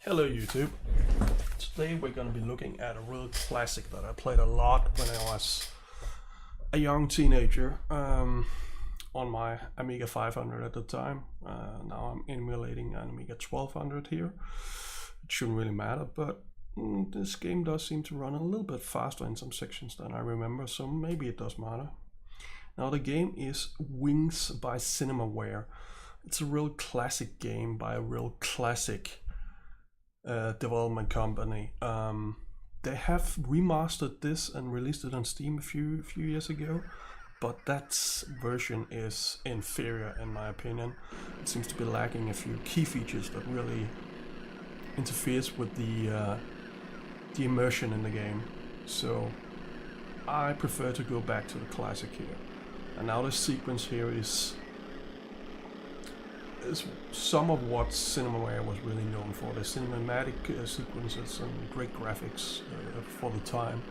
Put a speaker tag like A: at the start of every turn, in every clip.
A: Hello YouTube. Today we're going to be looking at a real classic that I played a lot when I was a young teenager on my Amiga 500 at the time. Now I'm emulating an Amiga 1200 here. It shouldn't really matter, but this game does seem to run a little bit faster in some sections than I remember, so maybe it does matter. Now the game is Wings by Cinemaware. It's a real classic game by a real classic development company. They have remastered this and released it on Steam a few years ago, but that version is inferior in my opinion. It seems to be lacking a few key features that really interferes with the immersion in the game. So I prefer to go back to the classic here. And now this sequence here is some of what Cinemaware was really known for. The cinematic sequences and great graphics for the time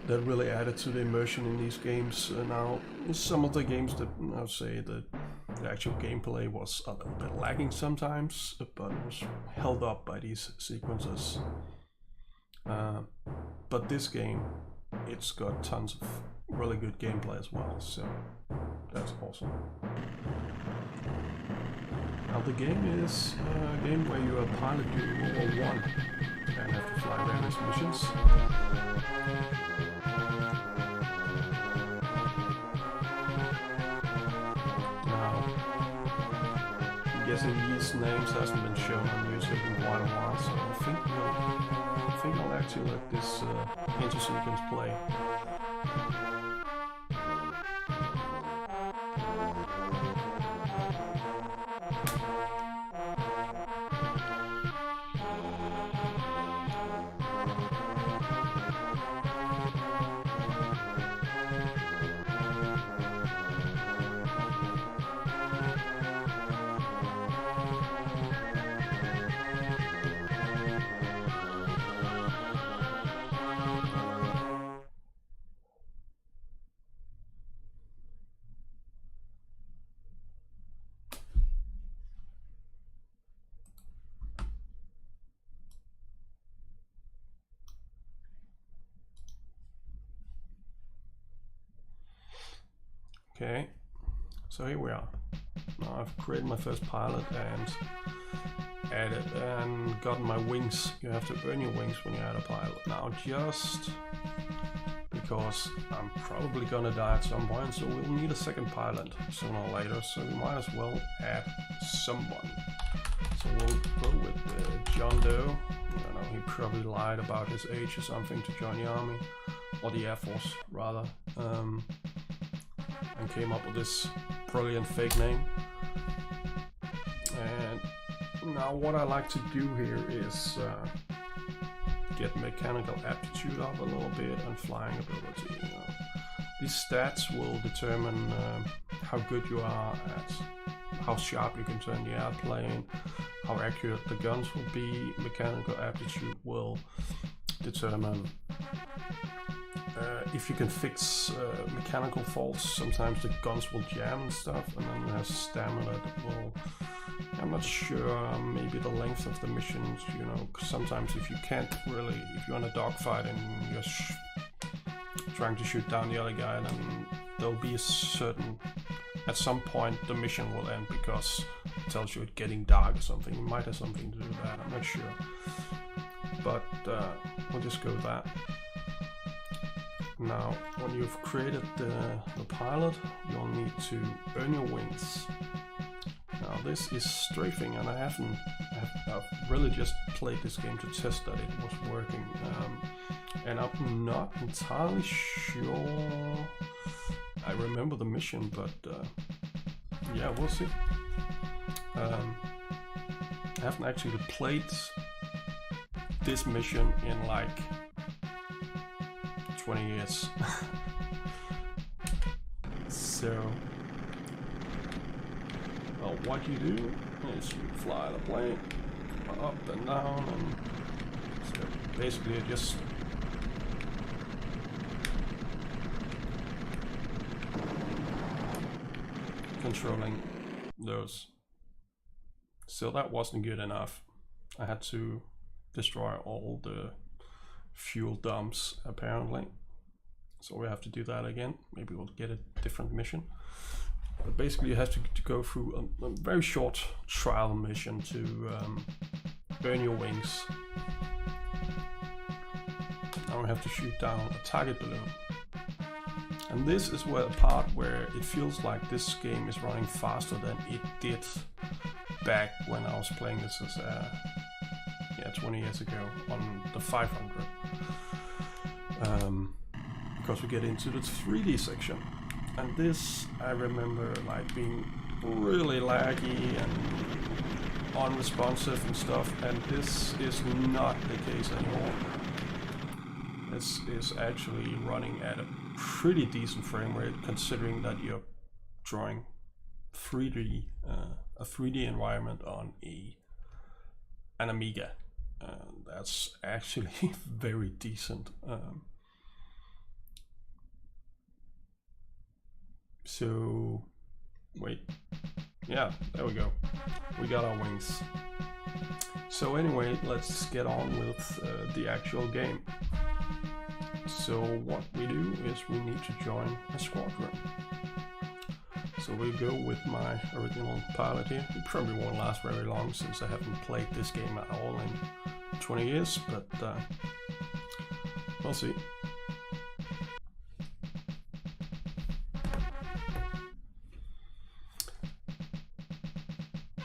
A: that really added to the immersion in these games. Now some of the games that I would say that the actual gameplay was a little bit lacking sometimes, but it was held up by these sequences. But this game, it's got tons of really good gameplay as well, so that's awesome. Now the game is a game where you are a pilot during World War I and have to fly various missions. Now, I'm guessing these names hasn't been shown on YouTube in quite a while, so I think I'll actually let this intro sequence play. Okay, so here we are. Now I've created my first pilot and added and gotten my wings. You have to earn your wings when you add a pilot. Now just because I'm probably gonna die at some point, so we'll need a second pilot sooner or later, so we might as well add someone. So we'll go with John Doe. I don't know, he probably lied about his age or something to join the army, or the Air Force rather. And came up with this brilliant fake name. And now what I like to do here is get mechanical aptitude up a little bit and flying ability. You know. These stats will determine how good you are at how sharp you can turn the airplane, how accurate the guns will be. Mechanical aptitude will determine if you can fix mechanical faults. Sometimes the guns will jam and stuff, and then there's stamina that will, I'm not sure, maybe the length of the missions, you know, 'cause sometimes if you can't really, if you're in a dogfight and you're trying to shoot down the other guy, then there'll be a certain, at some point the mission will end because it tells you it's getting dark or something. It might have something to do with that, I'm not sure. But we'll just go with that. Now, when you've created the pilot, you'll need to earn your wings. Now, this is strafing, and I've really just played this game to test that it was working. And I'm not entirely sure I remember the mission, but yeah, we'll see. I haven't actually played this mission in like 20 years. So, well, what you do is you fly the plane up and down, and so basically just controlling those. So that wasn't good enough. I had to destroy all the fuel dumps apparently. So we have to do that again. Maybe we'll get a different mission. But basically you have to go through a very short trial mission to earn your wings. Now we have to shoot down a target balloon. And this is where the part where it feels like this game is running faster than it did back when I was playing this as 20 years ago on the 500. Because we get into the 3D section. And this, I remember like being really laggy and unresponsive and stuff, and this is not the case anymore. This is actually running at a pretty decent frame rate, considering that you're drawing 3D, a 3D environment on an Amiga. That's actually very decent. So, wait, yeah, there we go. We got our wings. So anyway, let's get on with the actual game. So what we do is we need to join a squadron. So we go with my original pilot here. It probably won't last very long since I haven't played this game at all in 20 years, but we'll see.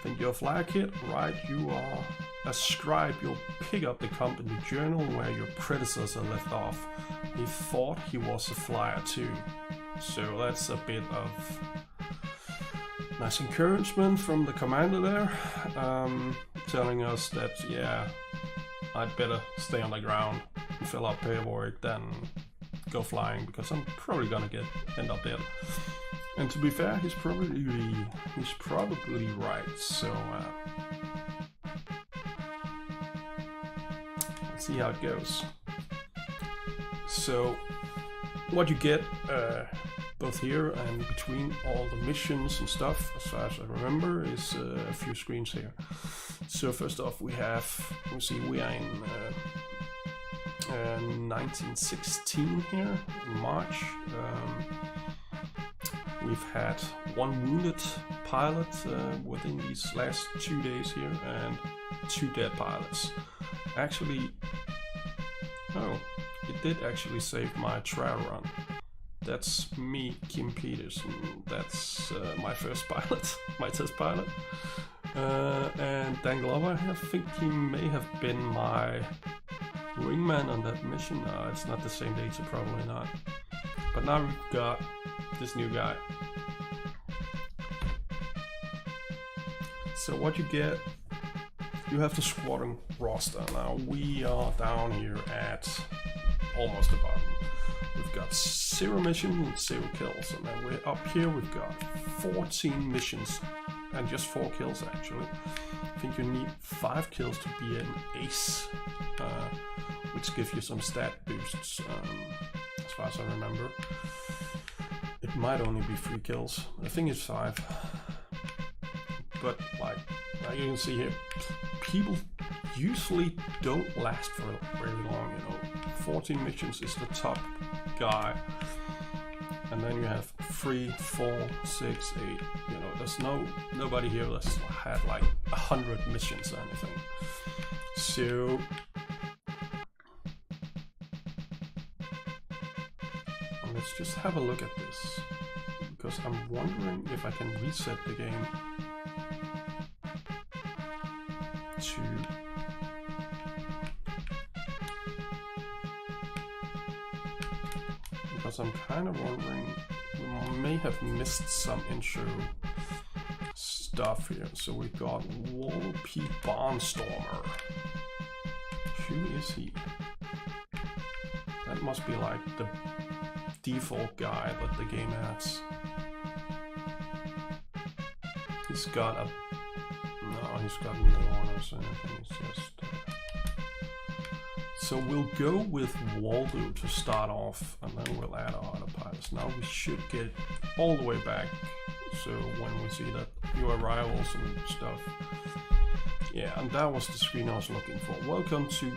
A: Think you're a flag kid? Right, you are a scribe. You'll pick up the company journal where your predecessor left off. He thought he was a flyer too. So that's a bit of nice encouragement from the commander there, telling us that, yeah, I'd better stay on the ground and fill out paperwork than go flying, because I'm probably gonna end up dead. And to be fair, he's probably right. So let's see how it goes. So what you get both here and between all the missions and stuff, as far as I remember, is a few screens here. So first off, we are in 1916 here, in March. We've had one wounded pilot within these last 2 days here, and 2 dead pilots. Actually, it did actually save my trial run. That's me, Kim Peterson. That's my first pilot, my test pilot. And Dan Glover, I think he may have been my wingman on that mission. No, it's not the same date, so probably not. But now we've got this new guy. So what you get, you have the squadron roster. Now we are down here at almost the bottom. We've got 0 missions and 0 kills, and then we're up here, we've got 14 missions and just 4 kills actually. I think you need 5 kills to be an ace, which gives you some stat boosts, as far as I remember. It might only be 3 kills, I think it's 5. But like you can see here, people usually don't last for very long, you know. 14 missions is the top guy, and then you have 3, 4, 6, 8. You know, there's nobody here that's had like 100 missions or anything. So let's just have a look at this, because I'm wondering if I can reset the game to because I'm kind of wondering, we may have missed some intro stuff here. So we've got Wall P. Barnstormer. Who is he? That must be like the default guy that the game has. He's got no honors or anything. It's just so we'll go with Waldo to start off, and then we'll add our other pilots. Now we should get all the way back, so when we see that new arrivals and stuff, Yeah, and that was the screen I was looking for. Welcome to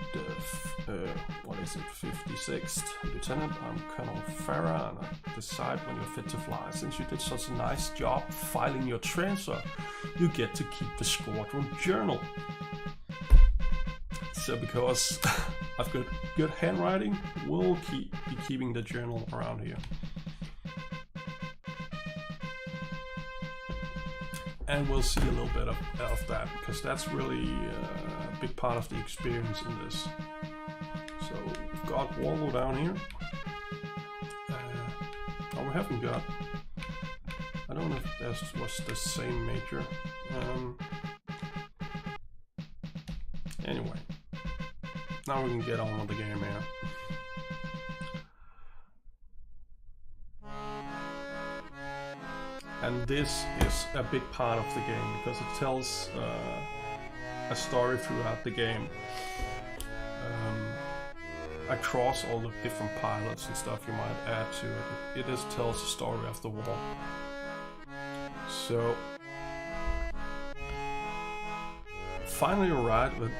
A: the, what is it, 56th Lieutenant. I'm Colonel Farah, and I decide when you're fit to fly. Since you did such a nice job filing your transfer, you get to keep the squadron journal. So because I've got good handwriting, we'll be keeping the journal around here. And we'll see a little bit of that, because that's really a big part of the experience in this. So we've got Volvo down here. Oh, we haven't got... I don't know if that was the same major. Anyway. Now we can get on with the game here. And this is a big part of the game because it tells a story throughout the game. Across all the different pilots and stuff you might add to it. It just tells the story of the war. So finally arrived with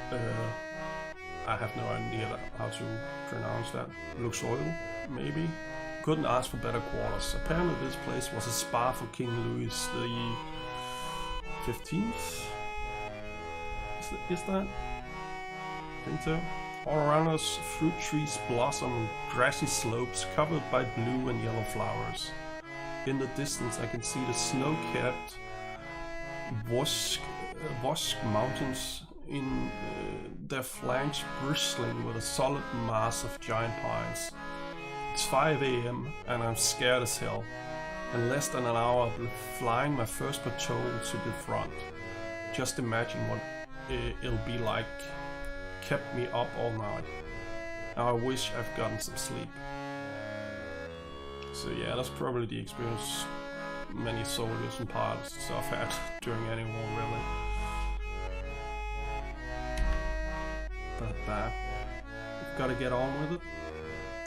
A: I have no idea how to pronounce that. Luxoil, maybe? Couldn't ask for better quarters. Apparently this place was a spa for King Louis the 15th? Is that? I think so. All around us, fruit trees blossom on grassy slopes covered by blue and yellow flowers. In the distance I can see the snow-capped Vosk mountains in their flanks bristling with a solid mass of giant pines. It's 5 AM and I'm scared as hell. In less than an hour I'll be flying my first patrol to the front. Just imagine what it'll be like. Kept me up all night. Now I wish I've gotten some sleep. So yeah, that's probably the experience many soldiers and pilots and stuff had during any war, really. But we've got to get on with it.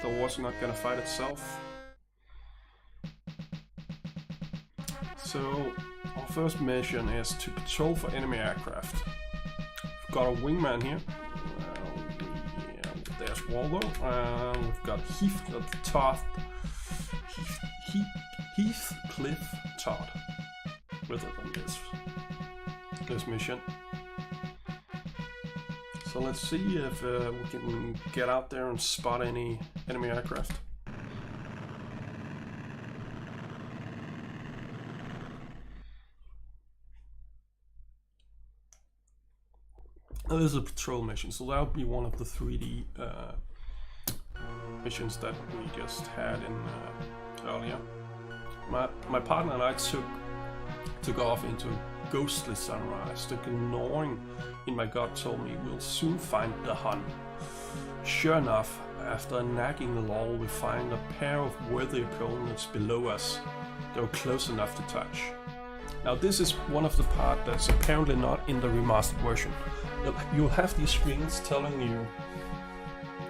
A: The war's not gonna fight itself. So our first mission is to patrol for enemy aircraft. We've got a wingman here. Yeah, there's Waldo. We've got Heathcliff Todd with it on this mission. So let's see if we can get out there and spot any enemy aircraft. Now, this is a patrol mission, so that'll be one of the 3D missions that we just had in earlier. My partner and I took off into a ghostly sunrise. The gnawing in my gut told me we'll soon find the Hun. Sure enough, after a nagging lull, we find a pair of worthy opponents below us. They were close enough to touch. Now this is one of the parts that's apparently not in the remastered version. You'll have these screens telling you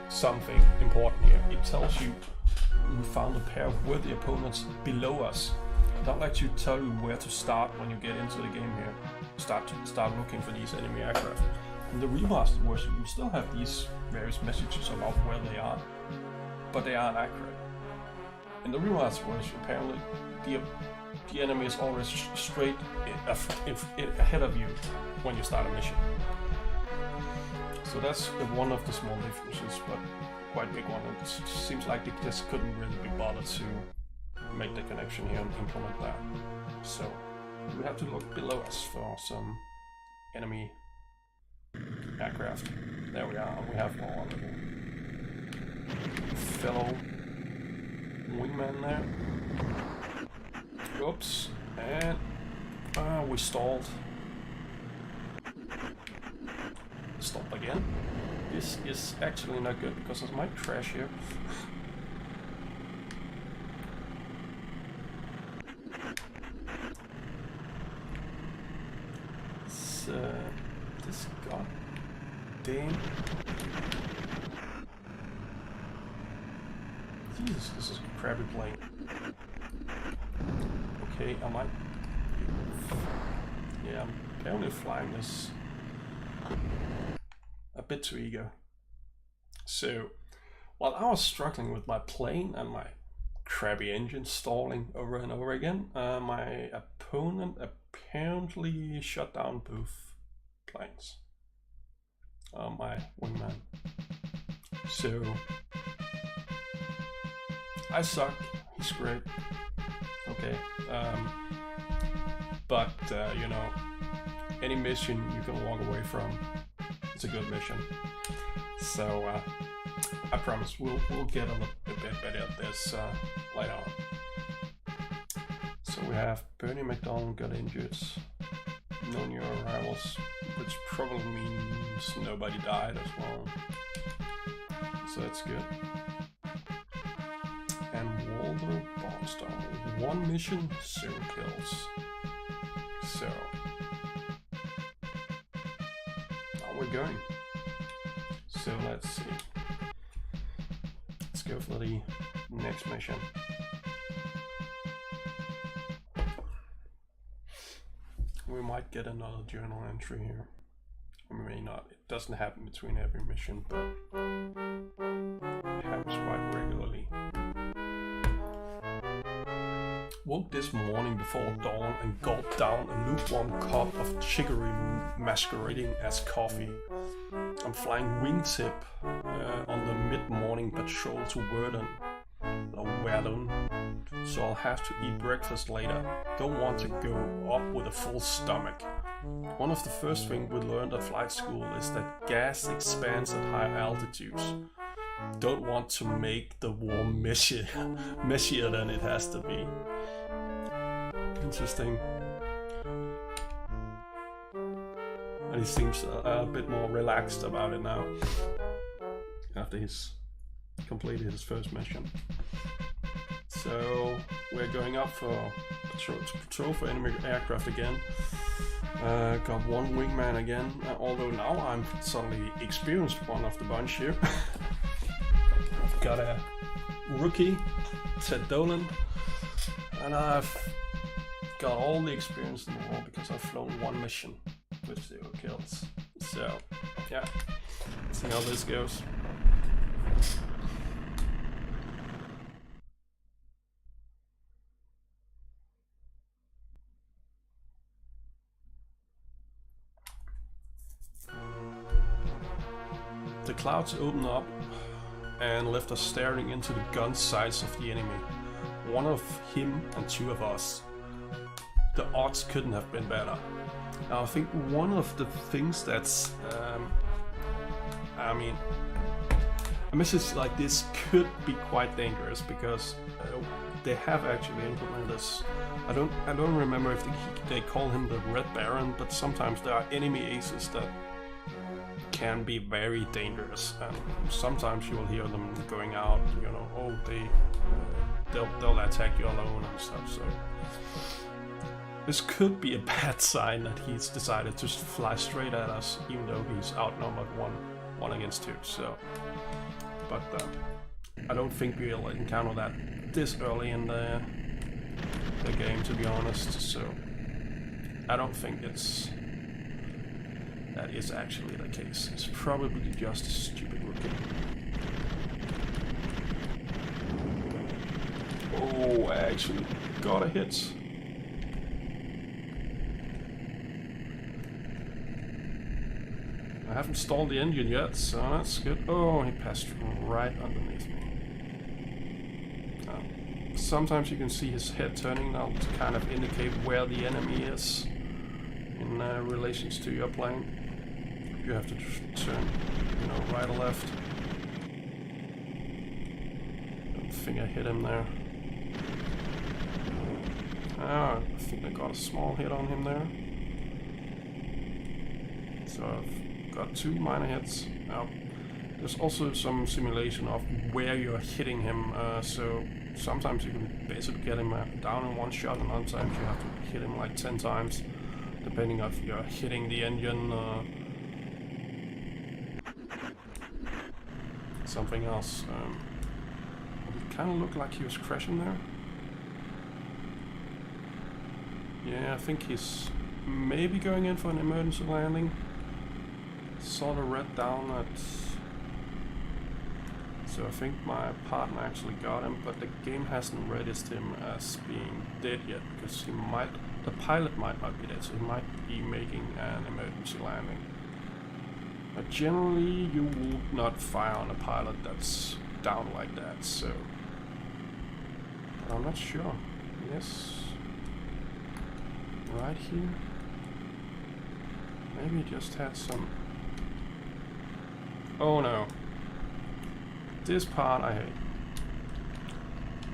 A: something important here. It tells you we found a pair of worthy opponents below us. I'd like to tell you where to start when you get into the game here. Start looking for these enemy aircraft. In the remastered version, you still have these various messages about where they are, but they aren't accurate. In the remastered version, apparently, the enemy is always straight ahead of you when you start a mission. So that's one of the small differences, but quite big one. It seems like they just couldn't really be bothered to make the connection here and implement that. So we have to look below us for some enemy aircraft. There we are. We have our little fellow wingman there. Oops, and we stalled. Stop again. This is actually not good because I might crash here. This goddamn. Jesus, this is a crappy plane. Okay, I might. Yeah, I'm apparently flying this a bit too eager. So while I was struggling with my plane and my crappy engine stalling over and over again, my opponent apparently shut down both planes. My wingman. So I suck, he's great. Okay. But you know, any mission you can walk away from, it's a good mission. So I promise we'll get a bit better at this later on. So we have Bernie McDonald got injured, no new arrivals, which probably means nobody died as well. So that's good. And Waldo Barnstorm, 1 mission, 0 kills. So now we're going. So let's see. Let's go for the next mission. We might get another journal entry here. We may not. It doesn't happen between every mission, but it happens quite regularly. Woke this morning before dawn and gulped down a lukewarm cup of chicory masquerading as coffee. I'm flying wingtip on the mid-morning patrol to Verdun, so I'll have to eat breakfast later. Don't want to go up with a full stomach. One of the first things we learned at flight school is that gas expands at high altitudes. Don't want to make the war messier than it has to be. Interesting. And he seems a bit more relaxed about it now, after he's completed his first mission. So we're going up for patrol for enemy aircraft again. Got 1 wingman again, although now I'm suddenly experienced one of the bunch here. I've got a rookie, Ted Dolan, and I've got all the experience in the world because I've flown 1 mission with 0 kills. So yeah, let's see how this goes. The clouds open up and left us staring into the gun sights of the enemy. 1 of him and 2 of us. The odds couldn't have been better. Now I think one of the things that's, I mean, a message like this could be quite dangerous because they have actually implemented this. I don't remember if they call him the Red Baron, but sometimes there are enemy aces that can be very dangerous, and sometimes you will hear them going out, you know, oh, they'll attack you alone and stuff. So this could be a bad sign that he's decided to fly straight at us, even though he's outnumbered one against 2. So, but I don't think we'll encounter that this early in the game, to be honest. So I don't think that is actually the case. It's probably just a stupid rookie. Oh, I actually got a hit. I haven't stalled the engine yet, so that's good. Oh, he passed right underneath me. Sometimes you can see his head turning now to kind of indicate where the enemy is in relations to your plane. You have to turn, you know, right or left. Don't think I hit him there. I think I got a small hit on him there. So I've got 2 minor hits. Now, there's also some simulation of where you're hitting him. So sometimes you can basically get him down in 1 shot, and other times you have to hit him like 10 times, depending if you're hitting the engine. Something else. It kind of looked like he was crashing there. Yeah, I think he's maybe going in for an emergency landing. sort of read down that. So I think my partner actually got him, but the game hasn't registered him as being dead yet, because the pilot might not be dead, so he might be making an emergency landing. But generally you would not fire on a pilot that's down like that, so... But I'm not sure. Yes. Right here. Maybe he just had some... Oh no. This part I hate.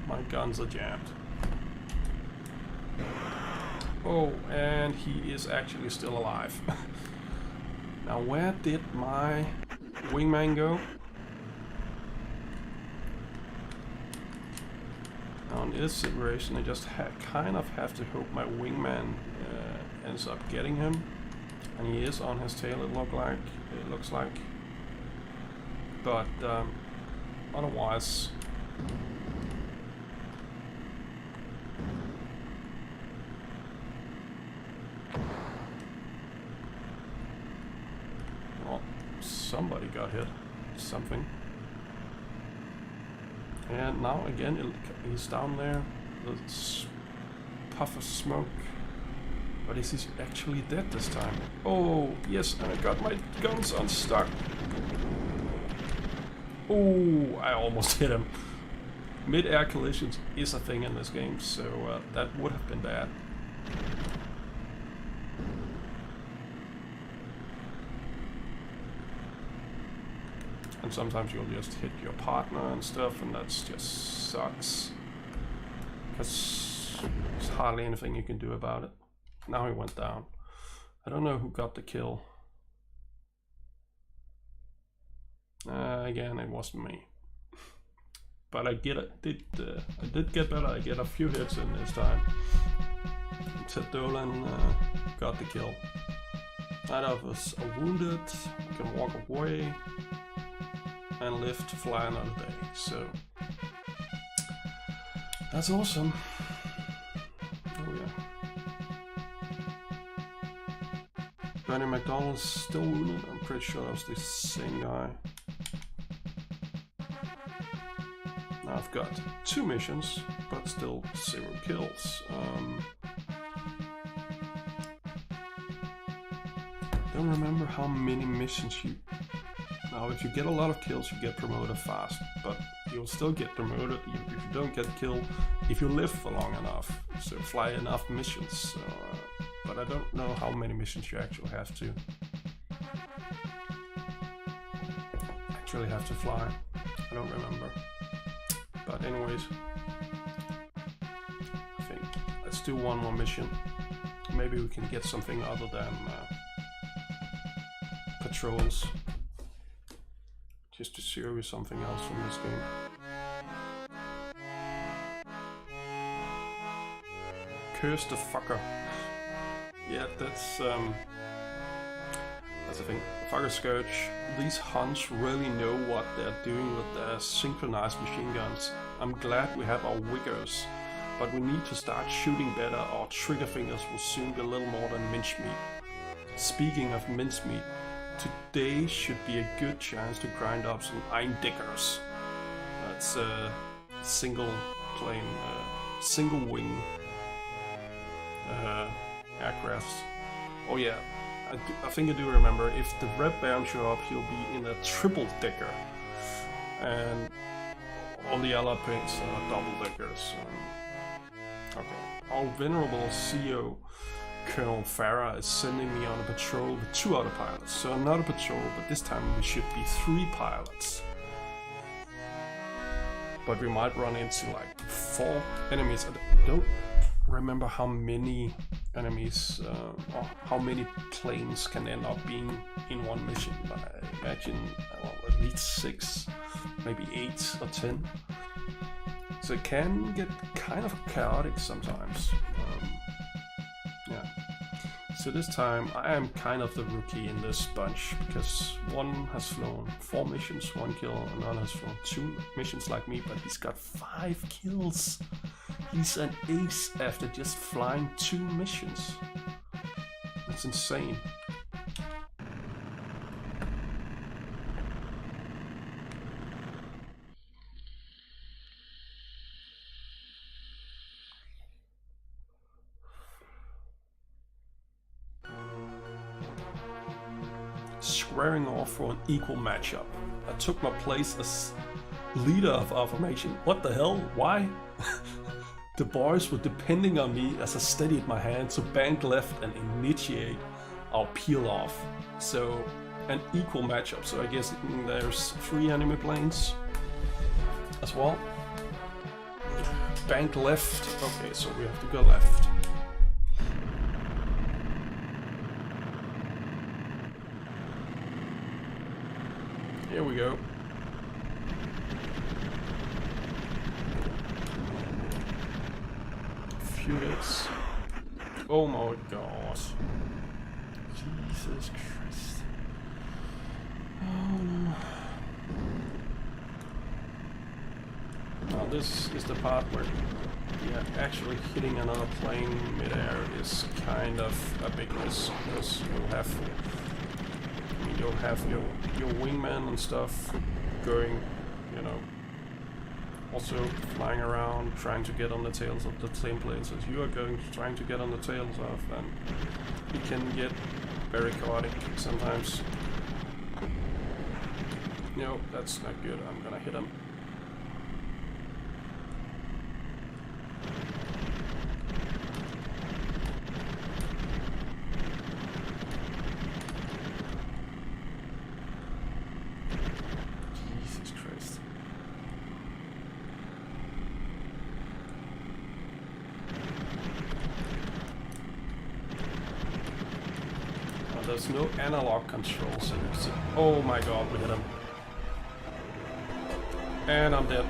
A: My guns are jammed. Oh, and he is actually still alive. Now where did my wingman go? Now in this situation I just kind of have to hope my wingman ends up getting him. And he is on his tail, it looks like. But otherwise, well, somebody got hit, something. And now again, he's down there, this puff of smoke. But is he actually dead this time? Oh, yes, and I got my guns unstuck. Oh, I almost hit him. Mid-air collisions is a thing in this game, so that would have been bad. And sometimes you'll just hit your partner and stuff, and that just sucks. Because there's hardly anything you can do about it. Now he went down. I don't know who got the kill. Again, it wasn't me. But I did get better. I get a few hits in this time. Ted Dolan got the kill. Neither of us are wounded. I can walk away and live to fly another day. So that's awesome. Oh yeah. Bernie McDonald's still wounded. I'm pretty sure that was the same guy. Now I've got 2 missions, but still 0 kills. Don't remember how many missions you... Now if you get a lot of kills you get promoted fast, but you'll still get promoted even if you don't get killed if you live for long enough, so fly enough missions. So, but I don't know how many missions you actually have to fly. I don't remember. But anyways, I think let's do one more mission. Maybe we can get something other than patrols. Just to show you something else from this game. Curse the fucker. Yeah, that's the thing. Fucker Scourge. These Huns really know what they're doing with their synchronized machine guns. I'm glad we have our Wiggers, but we need to start shooting better. Our trigger fingers will soon be a little more than mincemeat. Speaking of mincemeat, today should be a good chance to grind up some Eindeckers. That's a single plane, single wing aircraft. Oh yeah, I think I do remember, if the Red Baron show up, he'll be in a triple decker. And all the other planes are double deckers. Okay, our venerable CEO, Colonel Farah, is sending me on a patrol with 2 other pilots. So another patrol, but this time we should be 3 pilots. But we might run into like 4 enemies. I don't remember how many enemies or how many planes can end up being in one mission. But I imagine at least 6, maybe 8 or 10. So it can get kind of chaotic sometimes. Yeah. So this time I am kind of the rookie in this bunch, because one has flown 4 missions, 1 kill, another has flown 2 missions like me, but he's got 5 kills. He's an ace after just flying 2 missions. That's insane. squaring off for an equal matchup. I took my place as leader of our formation. What the hell? Why? The boys were depending on me as I steadied my hand to bank left and initiate our peel off. So an equal matchup. So I guess there's 3 enemy planes as well. Bank left. Okay, so we have to go left. Here we go. Few hits. Oh my god. Jesus Christ. Oh no. Now this is the part where actually hitting another plane mid-air is kind of a big risk, because you'll have your wingman and stuff going, you know, also flying around trying to get on the tails of the same planes as you are trying to get on the tails of, and it can get very chaotic sometimes. No, that's not good. I'm gonna hit him. Jesus Christ. There's no analog controls in it. Oh my god, we hit him. And I'm dead.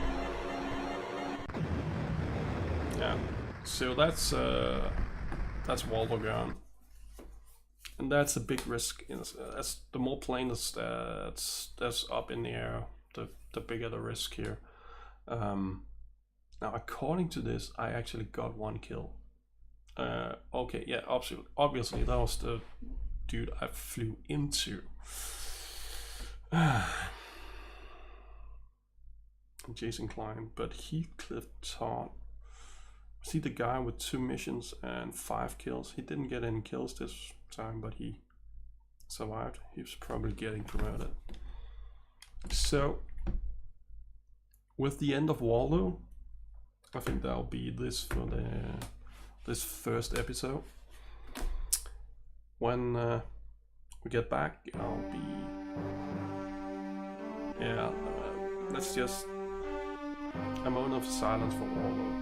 A: Yeah, so that's Waldo gone. And that's a big risk. As the more planes that's up in the air, the bigger the risk here. Now, according to this, I actually got 1 kill. Okay, yeah, obviously that was the dude I flew into. Jason Klein, but Heathcliff Todd. Was he the guy with 2 missions and 5 kills? He didn't get any kills this time, but he survived. He was probably getting promoted. So, with the end of Waldo, I think that'll be this for this first episode. When we get back, I'll be... Yeah, let's just... a moment of silence for Waldo.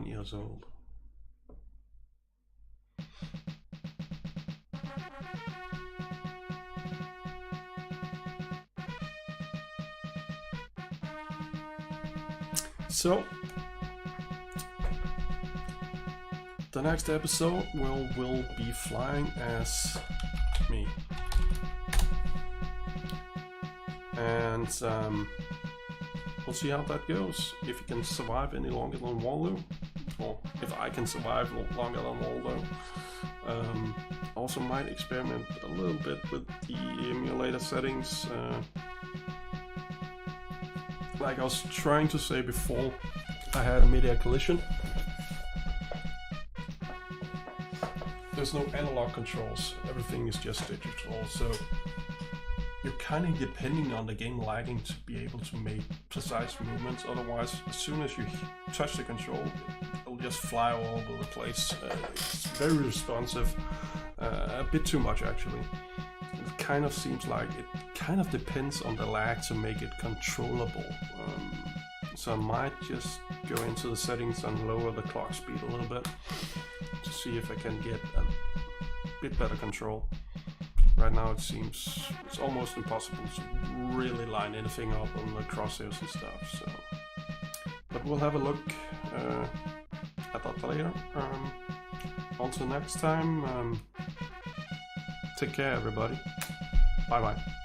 A: Years old. So the next episode will be flying as me, and we'll see how that goes. If you can survive any longer than Waldo, or if I can survive longer than Waldo. Also might experiment a little bit with the emulator settings. Like I was trying to say before, I had a mid-air collision. There's no analog controls, everything is just digital, so you're kind of depending on the game lagging to be able to make precise movements. Otherwise, as soon as you touch the control, it'll just fly all over the place. It's very responsive, a bit too much actually. It kind of seems like it kind of depends on the lag to make it controllable. So I might just go into the settings and lower the clock speed a little bit to see if I can get a bit better control. Right now it seems it's almost impossible to really line anything up on the crosshairs and stuff. So, but we'll have a look at that later. Until next time, take care everybody. Bye bye.